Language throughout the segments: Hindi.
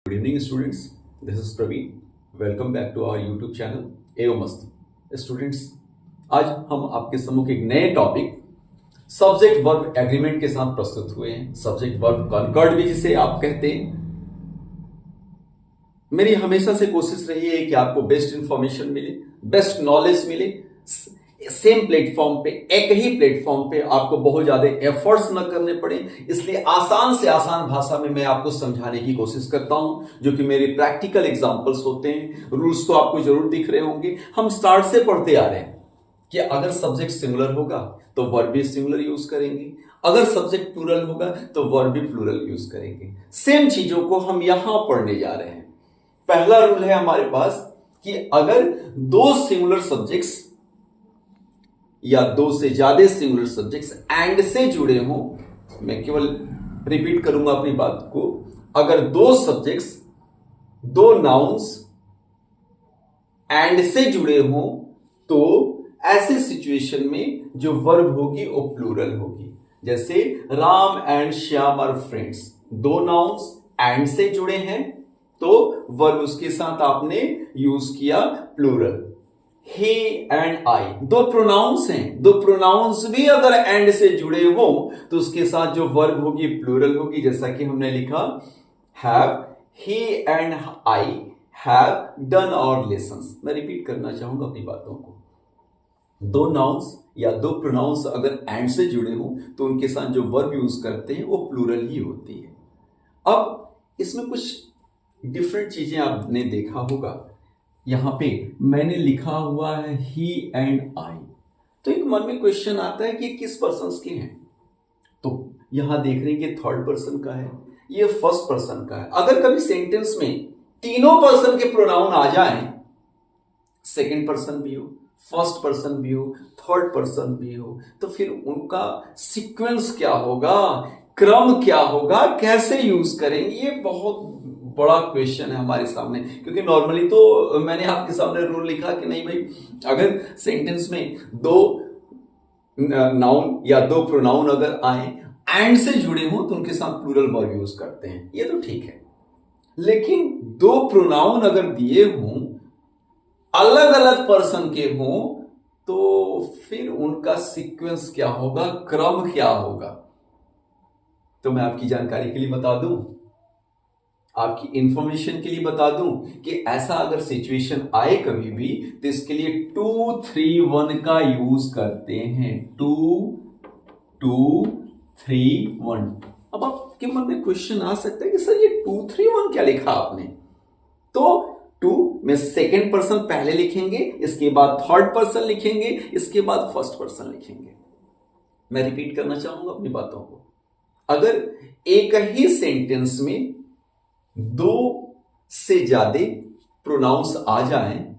Good evening, students. This is Praveen. Welcome back to our YouTube channel एओ मस्त स्टूडेंट्स। आज हम आपके सम्मुख एक नए टॉपिक सब्जेक्ट वर्ब एग्रीमेंट के साथ प्रस्तुत हुए हैं। सब्जेक्ट वर्ब कॉन्कॉर्ड भी जिसे आप कहते हैं। मेरी हमेशा से कोशिश रही है कि आपको बेस्ट इंफॉर्मेशन मिले, बेस्ट नॉलेज मिले, सेम प्लेटफॉर्म पे, एक ही प्लेटफॉर्म पे आपको बहुत ज्यादा एफर्ट्स न करने पड़े। इसलिए आसान से आसान भाषा में मैं आपको समझाने की कोशिश करता हूं, जो कि मेरे प्रैक्टिकल एग्जांपल्स होते हैं। रूल्स तो आपको जरूर दिख रहे होंगे। हम स्टार्ट से पढ़ते आ रहे हैं कि अगर सब्जेक्ट सिंगुलर होगा तो वर्ब भी सिंगुलर यूज करेंगे, अगर सब्जेक्ट प्लूरल होगा तो वर्ब भी प्लूरल यूज करेंगे। सेम चीजों को हम यहां पढ़ने जा रहे हैं। पहला रूल है हमारे पास कि अगर दो सिंगुलर सब्जेक्ट्स या दो से ज्यादा सिंगुलर सब्जेक्ट्स एंड से जुड़े हों, मैं केवल रिपीट करूंगा अपनी बात को, अगर दो सब्जेक्ट्स, दो नाउन्स एंड से जुड़े हों तो ऐसे सिचुएशन में जो वर्ब होगी वो प्लूरल होगी। जैसे Ram and Shyam are friends, दो नाउन्स एंड से जुड़े हैं तो वर्ब उसके साथ आपने यूज किया प्लूरल। he एंड आई, दो प्रोनाउंस हैं, दो प्रोनाउंस भी अगर एंड से जुड़े हो तो उसके साथ जो वर्ब होगी प्लूरल होगी। जैसा कि हमने लिखा have, he and I have done our lessons. मैं रिपीट करना चाहूंगा अपनी बातों को। दो नाउन्स या दो प्रोनाउंस अगर एंड से जुड़े हो तो उनके साथ जो वर्ब यूज करते हैं वो प्लूरल ही होती है। अब इसमें कुछ डिफरेंट चीजें आपने देखा होगा। यहां पे मैंने लिखा हुआ है ही एंड आई, तो एक मन में क्वेश्चन आता है कि किस पर्सन के हैं। तो यहां देख रहे हैं कि थर्ड पर्सन का है, ये फर्स्ट पर्सन का है। अगर कभी सेंटेंस में तीनों पर्सन के प्रोनाउन आ जाएं, सेकंड पर्सन भी हो, फर्स्ट पर्सन भी हो, थर्ड पर्सन भी हो, तो फिर उनका सीक्वेंस क्या होगा, क्रम क्या होगा, कैसे यूज करेंगे, ये बहुत बड़ा क्वेश्चन है हमारे सामने। क्योंकि नॉर्मली तो मैंने आपके सामने रूल लिखा कि नहीं भाई, अगर सेंटेंस में दो नाउन या दो प्रोनाउन अगर आए एंड से जुड़े हों तो उनके साथ प्लूरल वर्ब यूज करते हैं, ये तो ठीक है। लेकिन दो प्रोनाउन अगर दिए हों, अलग अलग पर्सन के हों, तो फिर उनका सीक्वेंस क्या होगा, क्रम क्या होगा। तो मैं आपकी जानकारी के लिए बता दूं, आपकी इंफॉर्मेशन के लिए बता दूं कि ऐसा अगर सिचुएशन आए कभी भी तो इसके लिए 2 3 1 का यूज करते हैं। 2 2 3 1। अब आपके मन में क्वेश्चन आ सकता है कि सर ये 2 3 1 क्या लिखा आपने। तो 2 में सेकेंड पर्सन पहले लिखेंगे, इसके बाद थर्ड पर्सन लिखेंगे, इसके बाद फर्स्ट पर्सन लिखेंगे। मैं रिपीट करना चाहूंगा अपनी बातों को। अगर एक ही सेंटेंस में दो से ज्यादा प्रोनाउंस आ जाएं,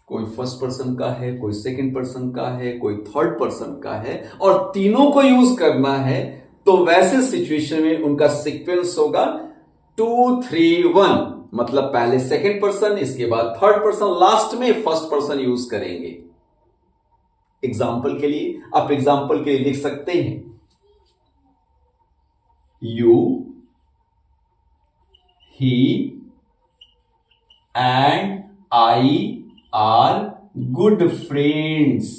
कोई फर्स्ट पर्सन का है, कोई सेकंड पर्सन का है, कोई थर्ड पर्सन का है, और तीनों को यूज करना है, तो वैसे सिचुएशन में उनका सीक्वेंस होगा 2 3 1। मतलब पहले सेकंड पर्सन, इसके बाद थर्ड पर्सन, लास्ट में फर्स्ट पर्सन यूज करेंगे। एग्जाम्पल के लिए आप एग्जाम्पल के लिए लिख सकते हैं you, he and I are good friends।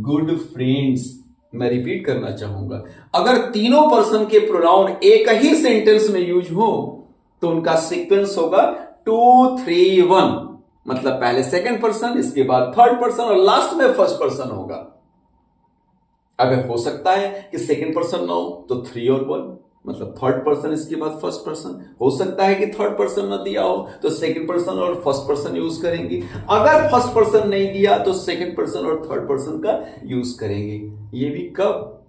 good friends। मैं रिपीट करना चाहूंगा, अगर तीनों पर्सन के प्रोनाउन एक ही सेंटेंस में यूज हो तो उनका सीक्वेंस होगा 2 3 1। मतलब पहले सेकंड पर्सन, इसके बाद थर्ड पर्सन और लास्ट में फर्स्ट पर्सन होगा। अगर हो सकता है कि सेकंड पर्सन ना हो तो 3 और 1, मतलब थर्ड पर्सन इसके बाद फर्स्ट पर्सन। हो सकता है कि थर्ड पर्सन ना दिया हो तो सेकंड पर्सन और फर्स्ट पर्सन यूज करेंगे। अगर फर्स्ट पर्सन नहीं दिया तो सेकंड पर्सन और थर्ड पर्सन का यूज करेंगे। ये भी कब,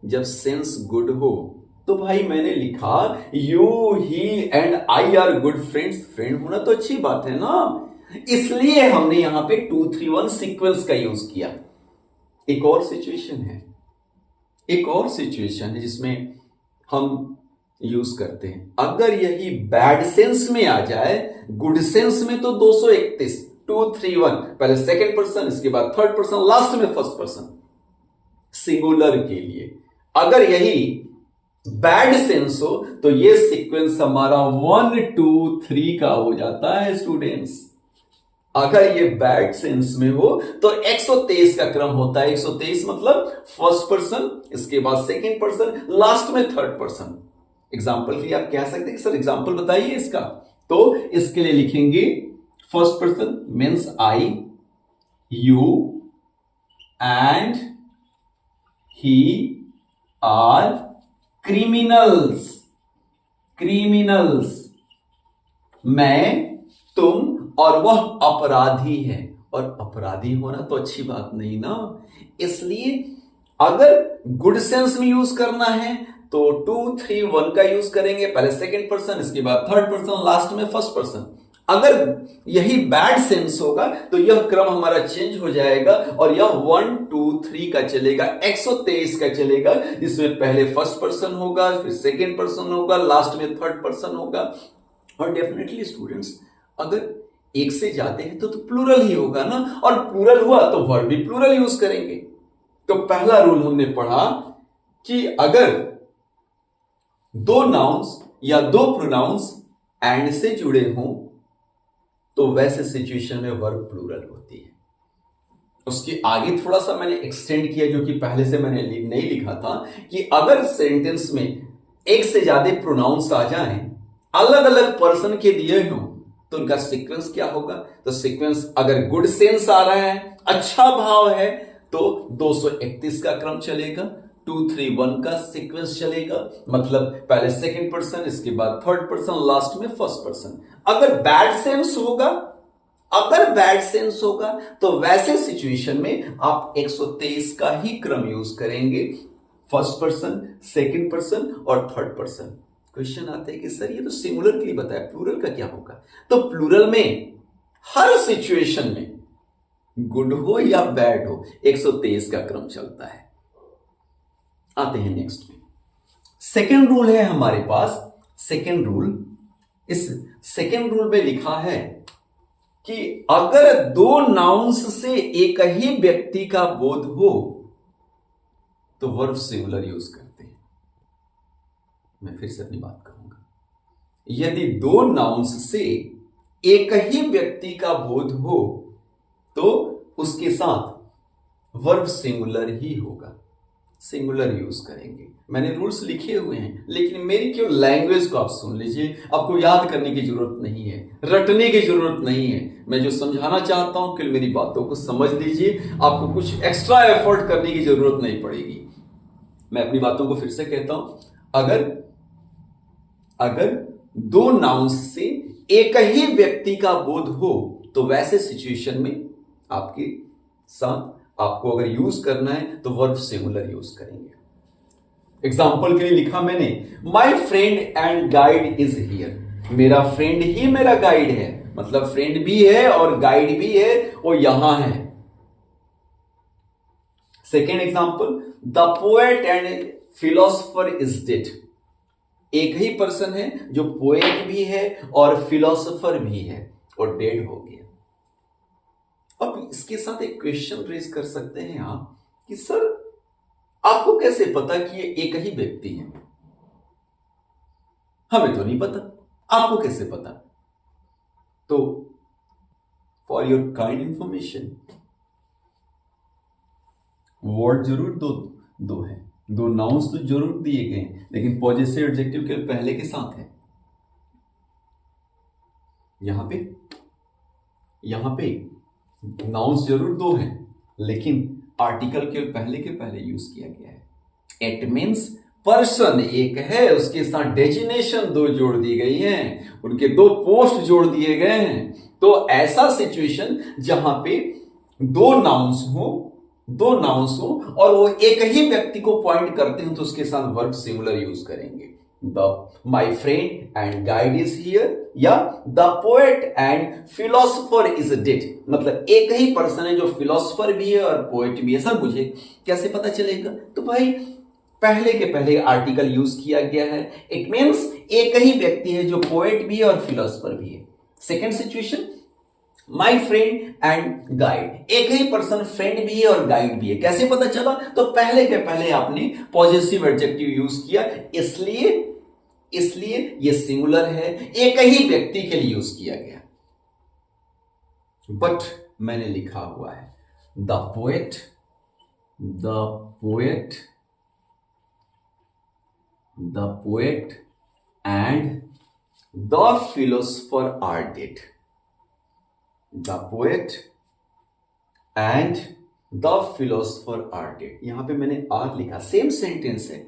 जब सेंस गुड हो। तो भाई मैंने लिखा you he and I R good friends. Friend होना तो अच्छी बात है ना, इसलिए हमने यहां पे 2 3 1 सीक्वेंस का यूज किया। एक और सिचुएशन है, एक और सिचुएशन है जिसमें हम यूज करते हैं। अगर यही बैड सेंस में आ जाए, गुड सेंस में तो 231 2 3 1, पहले सेकंड पर्सन, इसके बाद थर्ड पर्सन, लास्ट में फर्स्ट पर्सन। सिंगुलर के लिए अगर यही बैड सेंस हो तो ये सीक्वेंस हमारा 1 2 3 का हो जाता है स्टूडेंट्स। अगर ये बैड सेंस में हो तो 123 का क्रम होता है। 123 मतलब फर्स्ट पर्सन, इसके बाद सेकंड पर्सन, लास्ट में थर्ड पर्सन। एग्जाम्पल के लिए आप कह सकते हैं कि सर एग्जाम्पल बताइए इसका, तो इसके लिए लिखेंगे first person means I, you and he are criminals. Criminals, मैं, तुम और वह अपराधी है। और अपराधी होना तो अच्छी बात नहीं ना, इसलिए अगर गुड सेंस में यूज करना है तो 2 3 1 का यूज करेंगे। पहले सेकंड पर्सन, इसके बाद थर्ड पर्सन, लास्ट में फर्स्ट पर्सन। अगर यही बैड सेंस होगा तो यह क्रम हमारा चेंज हो जाएगा और यह 1 2 3 का चलेगा, 123 का चलेगा, जिसमें पहले फर्स्ट पर्सन होगा, फिर सेकंड पर्सन होगा, लास्ट में थर्ड पर्सन होगा। और डेफिनेटली स्टूडेंट्स, अगर एक से ज्यादा है तो प्लूरल ही होगा ना, और प्लूरल हुआ तो वर्ब भी प्लूरल यूज करेंगे। तो पहला रूल हमने पढ़ा कि अगर दो नाउन्स या दो प्रोनाउंस एंड से जुड़े हों तो वैसे सिचुएशन में वर्ब प्लूरल होती है। उसके आगे थोड़ा सा मैंने एक्सटेंड किया, जो कि पहले से मैंने नहीं लिखा था, कि अगर सेंटेंस में एक से ज्यादा प्रोनाउंस आ जाएं, अलग अलग पर्सन के दिए हों, तो उनका सीक्वेंस क्या होगा। तो सीक्वेंस अगर गुड सेंस आ रहा है, अच्छा भाव है, तो 231 का क्रम चलेगा, 2 3 1 का सीक्वेंस चलेगा, मतलब पहले सेकंड पर्सन, इसके बाद थर्ड पर्सन, लास्ट में फर्स्ट पर्सन। अगर बैड सेंस होगा तो वैसे सिचुएशन में आप 123 का ही क्रम यूज करेंगे, फर्स्ट पर्सन, सेकंड पर्सन और थर्ड पर्सन। क्वेश्चन आता है कि सर ये तो सिंगुलर के लिए बताया, प्लूरल का क्या होगा। तो प्लूरल में हर सिचुएशन में गुड हो या बैड हो 123 का क्रम चलता है। आते हैं नेक्स्ट में, सेकेंड रूल है हमारे पास। सेकेंड रूल, इस सेकेंड रूल में लिखा है कि अगर दो नाउन्स से एक ही व्यक्ति का बोध हो तो वर्ब सिंगुलर यूज करते हैं। मैं फिर से अपनी बात कहूंगा, यदि दो नाउन्स से एक ही व्यक्ति का बोध हो तो उसके साथ वर्ब सिंगुलर ही होगा, सिंगुलर यूज करेंगे। मैंने रूल्स लिखे हुए हैं, लेकिन मेरी केवल लैंग्वेज को आप सुन लीजिए, आपको याद करने की जरूरत नहीं है, रटने की जरूरत नहीं है। मैं जो समझाना चाहता हूं केवल मेरी बातों को समझ लीजिए, आपको कुछ एक्स्ट्रा एफर्ट करने की जरूरत नहीं पड़ेगी। मैं अपनी बातों को फिर से कहता हूं, अगर दो नाउन्स से एक ही व्यक्ति का बोध हो तो वैसे सिचुएशन में आपके साथ आपको अगर यूज करना है तो वर्ब सिंगुलर यूज करेंगे। एग्जाम्पल के लिए लिखा मैंने, माई friend and guide is here. मेरा फ्रेंड ही मेरा गाइड है, मतलब फ्रेंड भी है और गाइड भी है, वो यहां है। Second example, the poet and philosopher is dead. एक ही पर्सन है जो पोएट भी है और फिलोसोफर भी है और डेड हो गया। अब इसके साथ एक क्वेश्चन रेज कर सकते हैं आप कि सर आपको कैसे पता कि ये एक ही व्यक्ति है। हमें तो नहीं पता, आपको कैसे पता। तो for your kind information, word जरूर दो है, दो नाउन्स तो जरूर दिए गए हैं, लेकिन पॉजिटिव एडजेक्टिव के पहले के साथ है। यहां पे नाउन्स जरूर दो हैं, लेकिन आर्टिकल के पहले यूज किया गया है। इट मीन्स पर्सन एक है, उसके साथ डेजिनेशन दो जोड़ दी गई हैं, उनके दो पोस्ट जोड़ दिए गए हैं। तो ऐसा सिचुएशन जहां पे दो नाउन्स हो और वो एक ही व्यक्ति को पॉइंट करते हैं तो उसके साथ वर्ब सिंगुलर यूज करेंगे। My friend and guide is here या the poet and philosopher is dead, मतलब एक ही पर्सन है जो फिलोसोफर भी है और पोएट भी है। सर मुझे कैसे पता चलेगा। तो भाई पहले के पहले आर्टिकल यूज किया गया है, इट मीन्स एक ही व्यक्ति है जो पोएट भी है और फिलोसोफर भी है। Second situation, my friend and guide, एक ही पर्सन फ्रेंड भी है और गाइड भी है। कैसे पता चला? तो पहले के पहले आपने पॉजिटिव एडजेक्टिव यूज किया, इसलिए ये सिंगुलर है, एक ही व्यक्ति के लिए यूज किया गया। बट मैंने लिखा हुआ है the poet and the philosopher are dead. The poet and the philosopher are dead. यहां पे मैंने आर लिखा, सेम सेंटेंस है,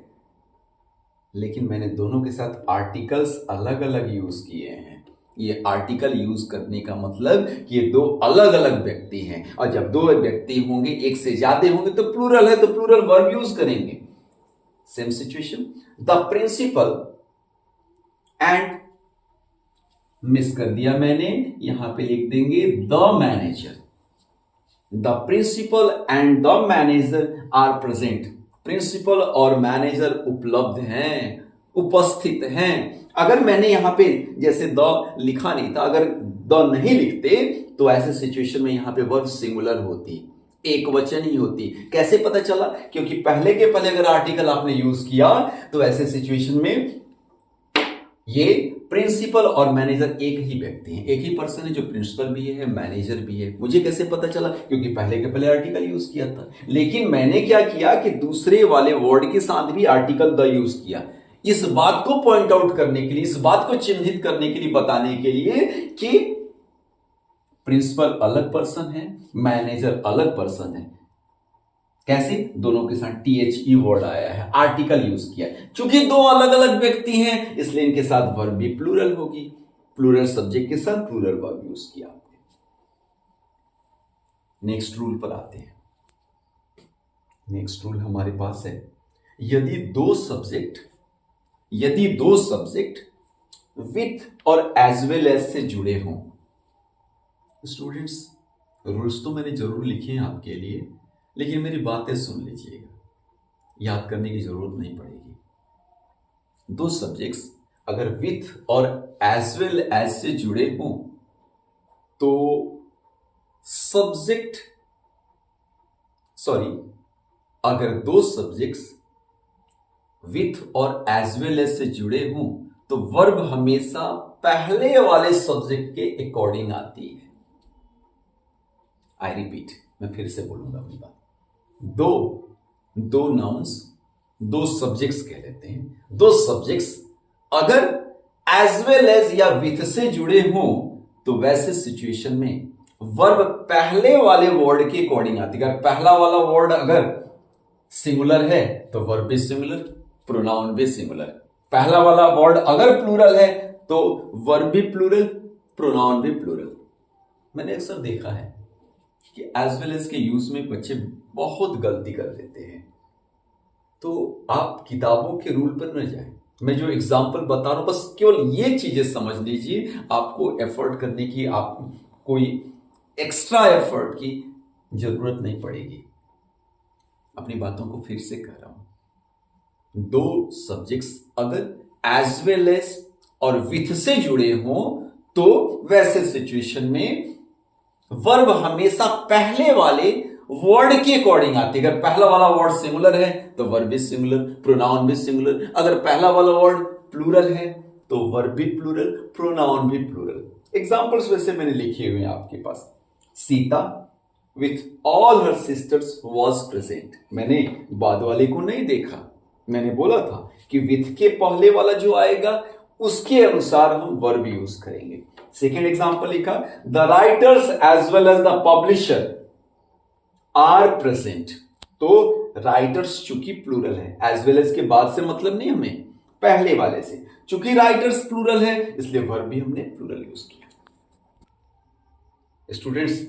लेकिन मैंने दोनों के साथ आर्टिकल्स अलग अलग यूज किए हैं। ये आर्टिकल यूज करने का मतलब कि ये दो अलग अलग व्यक्ति हैं, और जब दो व्यक्ति होंगे, एक से ज्यादा होंगे, तो प्लूरल है, तो प्लूरल वर्ब यूज करेंगे। Same situation, the principal and, miss कर दिया मैंने, यहां पे लिख देंगे the manager. The principal and the manager are present. Principal और मैनेजर उपलब्ध हैं, उपस्थित हैं। अगर मैंने यहां पे जैसे द लिखा नहीं था, अगर द नहीं लिखते तो ऐसे सिचुएशन में यहां पे वर्ब सिंगुलर होती, एक वचन ही होती। कैसे पता चला? क्योंकि पहले के पहले अगर आर्टिकल आपने यूज किया तो ऐसे सिचुएशन में ये प्रिंसिपल और मैनेजर एक ही व्यक्ति हैं, एक ही पर्सन है जो प्रिंसिपल भी है, मैनेजर भी है। मुझे कैसे पता चला? क्योंकि पहले के पहले आर्टिकल यूज किया था। लेकिन मैंने क्या किया कि दूसरे वाले वर्ड के साथ भी आर्टिकल द यूज किया, इस बात को पॉइंट आउट करने के लिए, इस बात को चिन्हित करने के लिए, बताने के लिए कि प्रिंसिपल अलग पर्सन है, मैनेजर अलग पर्सन है। कैसे? दोनों के साथ THE वर्ड आया है, आर्टिकल यूज किया। चूंकि दो अलग अलग व्यक्ति हैं, इसलिए इनके साथ वर्ब भी प्लूरल होगी। प्लूरल सब्जेक्ट के साथ प्लूरल वर्ब यूज किया आपने। नेक्स्ट रूल पर आते हैं। नेक्स्ट रूल हमारे पास है, यदि दो सब्जेक्ट विथ और एज वेल एज से जुड़े हों। स्टूडेंट्स, रूल्स तो मैंने जरूर लिखे हैं आपके लिए, लेकिन मेरी बातें सुन लीजिएगा, याद करने की जरूरत नहीं पड़ेगी। दो सब्जेक्ट्स अगर विथ और एज वेल एज से जुड़े हों तो अगर दो सब्जेक्ट्स विथ और एज वेल एज से जुड़े हों तो वर्ब हमेशा पहले वाले सब्जेक्ट के अकॉर्डिंग आती है। आई रिपीट, मैं फिर से बोलूंगा अपनी बात। दो नाउन्स, दो सब्जेक्ट्स कह लेते हैं, दो सब्जेक्ट्स अगर एज वेल एज या विथ से जुड़े हों तो वैसे सिचुएशन में वर्ब पहले वाले वर्ड के अकॉर्डिंग आती है। अगर पहला वाला वर्ड अगर सिंगुलर है तो वर्ब भी सिंगुलर, प्रोनाउन भी सिंगुलर। पहला वाला वर्ड अगर प्लूरल है तो वर्ब भी प्लूरल, प्रोनाउन भी प्लूरल। मैंने अक्सर देखा है कि एज वेल एज के यूज में बच्चे बहुत गलती कर देते हैं। तो आप किताबों के रूल पर न जाएं, मैं जो एग्जाम्पल बता रहा हूं बस केवल ये चीजें समझ लीजिए। आपको एफर्ट करने की, आप कोई एक्स्ट्रा एफर्ट की जरूरत नहीं पड़ेगी। अपनी बातों को फिर से कह रहा हूं, दो सब्जेक्ट्स अगर एज वेल एज और विथ से जुड़े हों तो वैसे सिचुएशन में वर्ब हमेशा पहले वाले वर्ड के अकॉर्डिंग आती है। अगर पहला वाला वर्ड सिंगुलर है तो वर्ब भी सिंगुलर, प्रोनाउन भी सिंगुलर। अगर पहला वाला वर्ड प्लूरल है तो वर्ब भी प्लूरल, प्रोनाउन भी प्लूरल। एग्जांपल्स वैसे मैंने लिखे हुए हैं आपके पास। Sita with all her sisters was present. मैंने बाद वाले को नहीं देखा, मैंने बोला था कि विथ के पहले वाला जो आएगा उसके अनुसार हम वर्ब यूज करेंगे। सेकेंड एग्जांपल लिखा, the writers as well as the publisher are present. तो राइटर्स चूंकि प्लूरल है, एज वेल एज के बाद से मतलब नहीं, हमें पहले वाले से। चूंकि राइटर्स प्लूरल है इसलिए वर्ब भी हमने प्लूरल यूज किया। स्टूडेंट्स,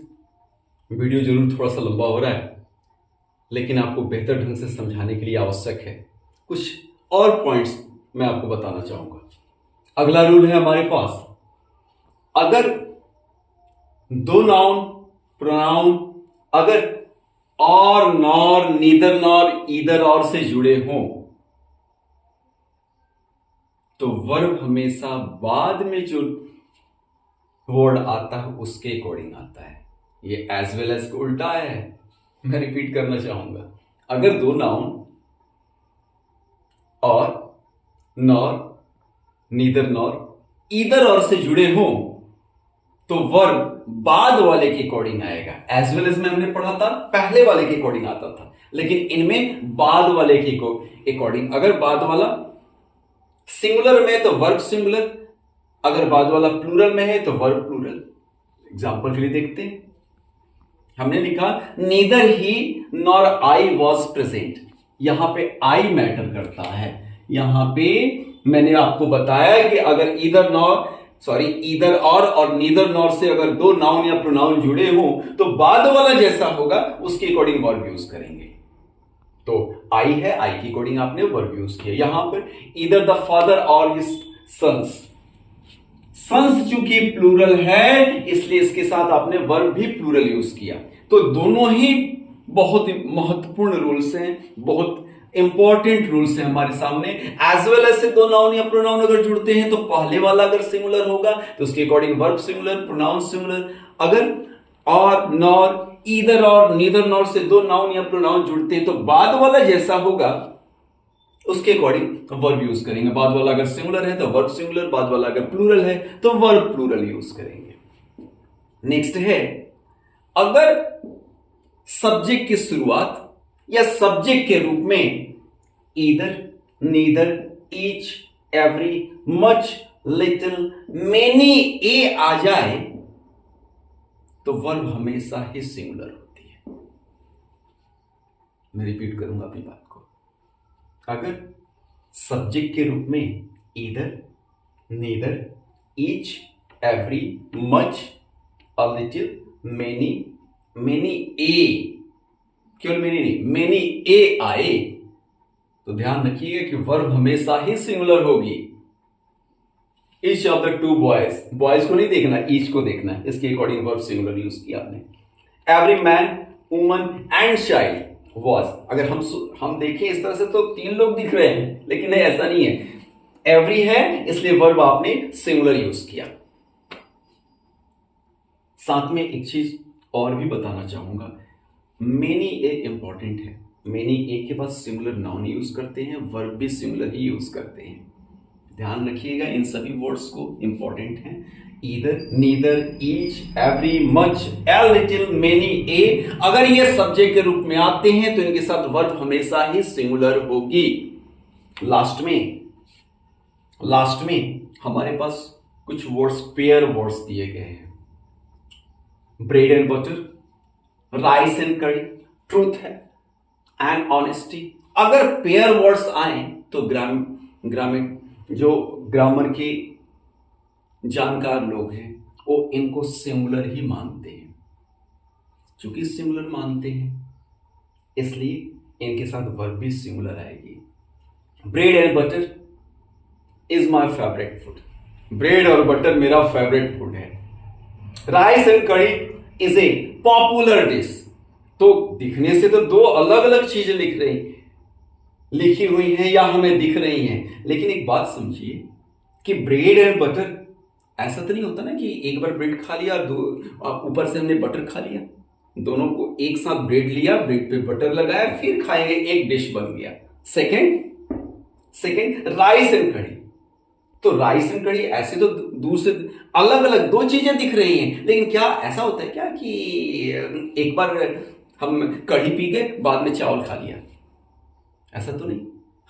वीडियो जरूर थोड़ा सा लंबा हो रहा है, लेकिन आपको बेहतर ढंग से समझाने के लिए आवश्यक है कुछ और पॉइंट्स मैं आपको बताना चाहूंगा। अगला रूल है हमारे पास, अगर दो नाउन, प्रोनाउन अगर और, नॉर, नीदर नॉर, ईदर और से जुड़े हों तो वर्ब हमेशा बाद में जो वर्ड आता है उसके अकॉर्डिंग आता है। ये एज वेल एज को उल्टा है। मैं रिपीट करना चाहूंगा, अगर दो नाउन और, नॉर, नीदर नॉर, ईदर और से जुड़े हों तो वर्ब बाद वाले के अकॉर्डिंग आएगा। एज वेल एज में हमने पढ़ा था पहले वाले के अकॉर्डिंग आता था, लेकिन इनमें बाद वाले के अकॉर्डिंग। अगर बाद वाला सिंगुलर में तो वर्ब सिंगुलर, अगर बाद वाला प्लूरल में है तो वर्ब प्लूरल। एग्जांपल के लिए देखते हैं, हमने लिखा neither he nor I was present. यहां पे आई मैटर करता है। यहां पे मैंने आपको बताया कि अगर ईदर और नीदर नॉर से अगर दो नाउन या प्रोनाउन जुड़े हों तो बाद वाला जैसा होगा उसके अकॉर्डिंग वर्ब यूज करेंगे। तो आई है, आई के अकॉर्डिंग आपने वर्ब यूज किया। यहां पर ईदर द फादर और हिज सन्स, सन्स चूंकि प्लूरल है इसलिए इसके साथ आपने वर्ब भी प्लूरल यूज किया। तो दोनों ही बहुत महत्वपूर्ण रूल्स हैं, बहुत इंपॉर्टेंट रूल्स हैं हमारे सामने। एज वेल एज से दो नाउन या प्रोनाउन अगर जुड़ते हैं तो पहले वाला अगर सिंगुलर होगा तो उसके according verb singular, pronoun singular. अगर और, नॉर, ईदर और, नीदर नॉर से दो नाउन या प्रोनाउन जुड़ते हैं तो बाद वाला जैसा होगा उसके अकॉर्डिंग वर्ब यूज करेंगे। बाद वाला अगर सिंगुलर है तो वर्ब सिंगुलर, बाद वाला अगर प्लूरल है तो वर्ब प्लूरल यूज करेंगे। नेक्स्ट है, अगर सब्जेक्ट की शुरुआत या सब्जेक्ट के रूप में either, neither, each, every, much, little, many, a आ जाए तो वर्ब हमेशा ही सिंगुलर होती है। मैं रिपीट करूंगा अपनी बात को, अगर सब्जेक्ट के रूप में either, neither, each, every, much, a little, many, many ए, केवल मेनी नहीं मेनी ए आए तो ध्यान रखिएगा कि वर्ब हमेशा ही सिंगुलर होगी। Each of the two boys, boys को नहीं देखना, ईच को देखना है, इसके अकॉर्डिंग वर्ब सिंगुलर यूज किया आपने। Every man, woman and child was, अगर हम देखें इस तरह से तो तीन लोग दिख रहे हैं, लेकिन नहीं, ऐसा नहीं है। एवरी है इसलिए वर्ब आपने सिंगुलर यूज किया। साथ में एक चीज और भी बताना चाहूंगा, मेनी एक इंपॉर्टेंट है। मेनी एक के बाद सिंगुलर नाउन यूज करते हैं, वर्ब भी सिंगुलर ही यूज करते हैं। ध्यान रखिएगा इन सभी वर्ड्स को, इंपॉर्टेंट हैं। Either, neither, each, every, much, a little, many, a, अगर ये सब्जेक्ट के रूप में आते हैं तो इनके साथ वर्ब हमेशा ही सिंगुलर होगी। लास्ट में हमारे पास कुछ वर्ड्स, पेयर वर्ड्स दिए गए हैं। Bread and butter, rice and करी, ट्रूथ है एंड ऑनेस्टी। अगर पेयर वर्ड्स आए तो ग्रामर के जानकार लोग हैं वो इनको सिंगुलर ही मानते हैं। चूंकि सिंगुलर मानते हैं इसलिए इनके साथ वर्ब भी सिंगुलर आएगी। Bread and butter is my favourite food, bread और बटर मेरा फेवरेट फूड है। राइस एंड करी इज ए पॉपुलर डिश। तो दिखने से तो दो अलग अलग चीजें लिखी हुई हैं या हमें दिख रही हैं, लेकिन एक बात समझिए कि ब्रेड एंड बटर, ऐसा तो नहीं होता ना कि एक बार ब्रेड खा लिया और ऊपर से हमने बटर खा लिया। दोनों को एक साथ ब्रेड लिया, ब्रेड पे बटर लगाया, फिर खाएंगे, एक डिश बन गया। सेकंड राइस एंड कढ़ी। तो राइस एंड कढ़ी ऐसे तो दूर से अलग अलग दो चीजें दिख रही हैं, लेकिन क्या ऐसा होता है क्या कि एक बार हम कढ़ी पी गए बाद में चावल खा लिया? ऐसा तो नहीं।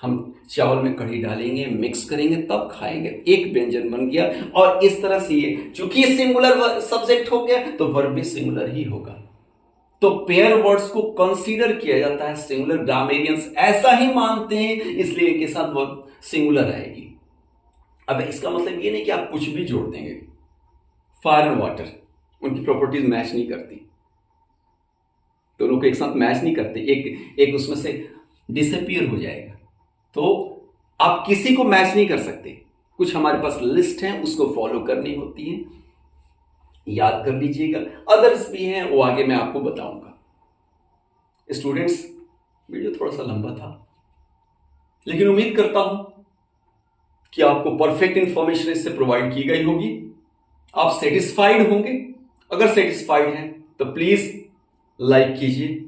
हम चावल में कढ़ी डालेंगे, मिक्स करेंगे, तब खाएंगे, एक व्यंजन बन गया। और इस तरह से ये चूंकि सिंगुलर सब्जेक्ट हो गया तो वर्ब भी सिंगुलर ही होगा। तो पेयर वर्ड्स को कंसीडर किया जाता है सिंगुलर, ग्रामेरियंस ऐसा ही मानते हैं, इसलिए इनके साथ वर्ब सिंगुलर आएगी। अब इसका मतलब ये नहीं कि आप कुछ भी जोड़ देंगे। फायर एंड वाटर, उनकी प्रॉपर्टीज मैच नहीं करती, दोनों को एक साथ मैच नहीं करते, एक उसमें से डिसअपीयर हो जाएगा। तो आप किसी को मैच नहीं कर सकते। कुछ हमारे पास लिस्ट है, उसको फॉलो करनी होती है, याद कर लीजिएगा। अदर्स भी हैं, वो आगे मैं आपको बताऊंगा। स्टूडेंट्स, वीडियो थोड़ा सा लंबा था, लेकिन उम्मीद करता हूं कि आपको परफेक्ट इंफॉर्मेशन इससे प्रोवाइड की गई होगी। आप सेटिस्फाइड होंगे। अगर सेटिस्फाइड हैं तो प्लीज लाइक कीजिए,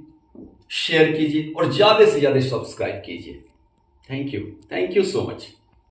शेयर कीजिए और ज्यादा से ज्यादा सब्सक्राइब कीजिए। Thank you so much.